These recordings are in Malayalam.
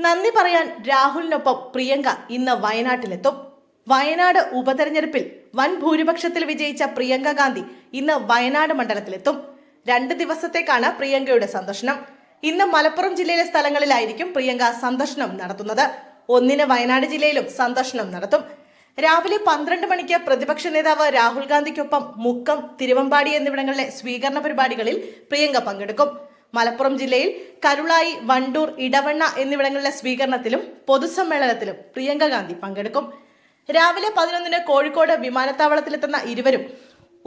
നന്ദി പറയാൻ രാഹുലിനൊപ്പം പ്രിയങ്ക ഇന്ന് വയനാട്ടിലെത്തും. വയനാട് ഉപതെരഞ്ഞെടുപ്പിൽ വൻ ഭൂരിപക്ഷത്തിൽ വിജയിച്ച പ്രിയങ്ക ഗാന്ധി ഇന്ന് വയനാട് മണ്ഡലത്തിലെത്തും. 2 ദിവസത്തേക്കാണ് പ്രിയങ്കയുടെ സന്ദർശനം. ഇന്ന് മലപ്പുറം ജില്ലയിലെ സ്ഥലങ്ങളിലായിരിക്കും പ്രിയങ്ക സന്ദർശനം നടത്തുന്നത്. 1 വയനാട് ജില്ലയിലും സന്ദർശനം നടത്തും. രാവിലെ 12 മണിക്ക് പ്രതിപക്ഷ നേതാവ് രാഹുൽ ഗാന്ധിക്കൊപ്പം മുക്കം, തിരുവമ്പാടി എന്നിവിടങ്ങളിലെ സ്വീകരണ പരിപാടികളിൽ പ്രിയങ്ക പങ്കെടുക്കും. മലപ്പുറം ജില്ലയിൽ കരുളായി, വണ്ടൂർ, ഇടവണ്ണ എന്നിവിടങ്ങളിലെ സ്വീകരണത്തിലും പൊതുസമ്മേളനത്തിലും പ്രിയങ്ക ഗാന്ധി പങ്കെടുക്കും. രാവിലെ 11 കോഴിക്കോട് വിമാനത്താവളത്തിലെത്തുന്ന ഇരുവരും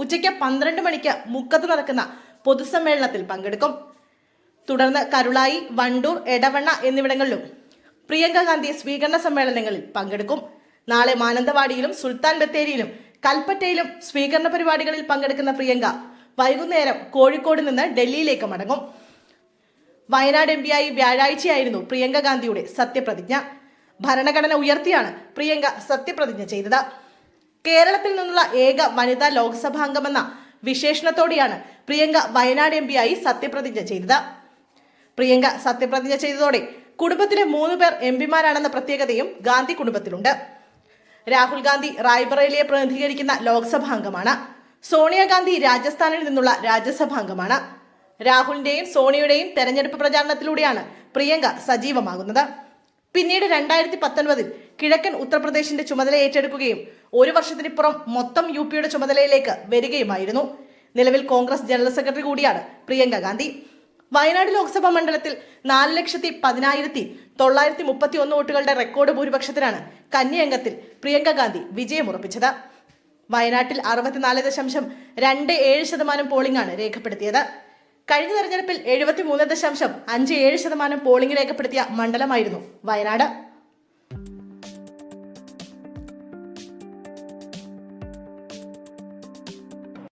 ഉച്ചയ്ക്ക് 12 മണിക്ക് മുക്കത്ത് നടക്കുന്ന പൊതുസമ്മേളനത്തിൽ പങ്കെടുക്കും. തുടർന്ന് കരുളായി, വണ്ടൂർ, എടവണ്ണ എന്നിവിടങ്ങളിലും പ്രിയങ്ക ഗാന്ധി സ്വീകരണ സമ്മേളനങ്ങളിൽ പങ്കെടുക്കും. നാളെ മാനന്തവാടിയിലും സുൽത്താൻ ബത്തേരിയിലും കൽപ്പറ്റയിലും സ്വീകരണ പരിപാടികളിൽ പങ്കെടുക്കുന്ന പ്രിയങ്ക വൈകുന്നേരം കോഴിക്കോട് നിന്ന് ഡൽഹിയിലേക്ക് മടങ്ങും. വയനാട് എംപിയായി വ്യാഴാഴ്ചയായിരുന്നു പ്രിയങ്ക ഗാന്ധിയുടെ സത്യപ്രതിജ്ഞ. ഭരണഘടന ഉയർത്തിയാണ് പ്രിയങ്ക സത്യപ്രതിജ്ഞ ചെയ്തത്. കേരളത്തിൽ നിന്നുള്ള ഏക വനിതാ ലോക്സഭാംഗമെന്ന വിശേഷണത്തോടെയാണ് പ്രിയങ്ക വയനാട് എംപിയായി സത്യപ്രതിജ്ഞ ചെയ്തത്. പ്രിയങ്ക സത്യപ്രതിജ്ഞ ചെയ്തതോടെ കുടുംബത്തിലെ 3 പേർ എംപിമാരാണെന്ന പ്രത്യേകതയും ഗാന്ധി കുടുംബത്തിലുണ്ട്. രാഹുൽ ഗാന്ധി റായ്ബറേലിയെ പ്രതിനിധീകരിക്കുന്ന ലോക്സഭാംഗമാണ്. സോണിയാഗാന്ധി രാജസ്ഥാനിൽ നിന്നുള്ള രാജ്യസഭാംഗമാണ്. രാഹുലിന്റെയും സോണിയുടെയും തെരഞ്ഞെടുപ്പ് പ്രചാരണത്തിലൂടെയാണ് പ്രിയങ്ക സജീവമാകുന്നത്. പിന്നീട് 2019 കിഴക്കൻ ഉത്തർപ്രദേശിന്റെ ചുമതല ഏറ്റെടുക്കുകയും 1 വർഷത്തിനിപ്പുറം മൊത്തം യുപിയുടെ ചുമതലയിലേക്ക് വരികയുമായിരുന്നു. നിലവിൽ കോൺഗ്രസ് ജനറൽ സെക്രട്ടറി കൂടിയാണ് പ്രിയങ്ക ഗാന്ധി. വയനാട് ലോക്സഭാ മണ്ഡലത്തിൽ 4,16,931 വോട്ടുകളുടെ റെക്കോർഡ് ഭൂരിപക്ഷത്തിലാണ് കന്നി പ്രിയങ്ക ഗാന്ധി വിജയമുറപ്പിച്ചത്. വയനാട്ടിൽ 64.27% പോളിംഗാണ് രേഖപ്പെടുത്തിയത്. കഴിഞ്ഞ തെരഞ്ഞെടുപ്പിൽ 73.57% പോളിംഗ് രേഖപ്പെടുത്തിയ മണ്ഡലമായിരുന്നു വയനാട്.